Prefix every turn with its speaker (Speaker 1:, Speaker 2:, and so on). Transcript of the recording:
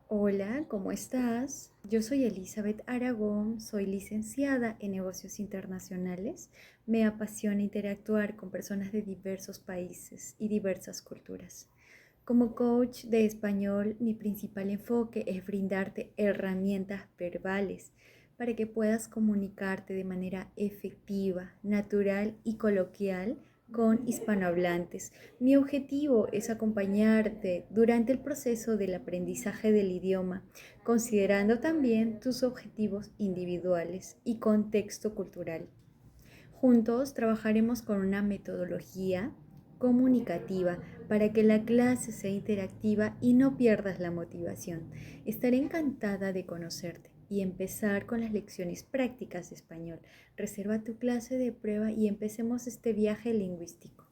Speaker 1: Hola, ¿cómo estás? Yo soy Elizabeth Aragón, soy licenciada en negocios internacionales. Me apasiona interactuar con personas de diversos países y diversas culturas. Como coach de español, mi principal enfoque es brindarte herramientas verbales para que puedas comunicarte de manera efectiva, natural y coloquial con hispanohablantes. Mi objetivo es acompañarte durante el proceso del aprendizaje del idioma, considerando también tus objetivos individuales y contexto cultural. Juntos trabajaremos con una metodología comunicativa para que la clase sea interactiva y no pierdas la motivación. Estaré encantada de conocerte y empezar con las lecciones prácticas de español. Reserva tu clase de prueba y empecemos este viaje lingüístico.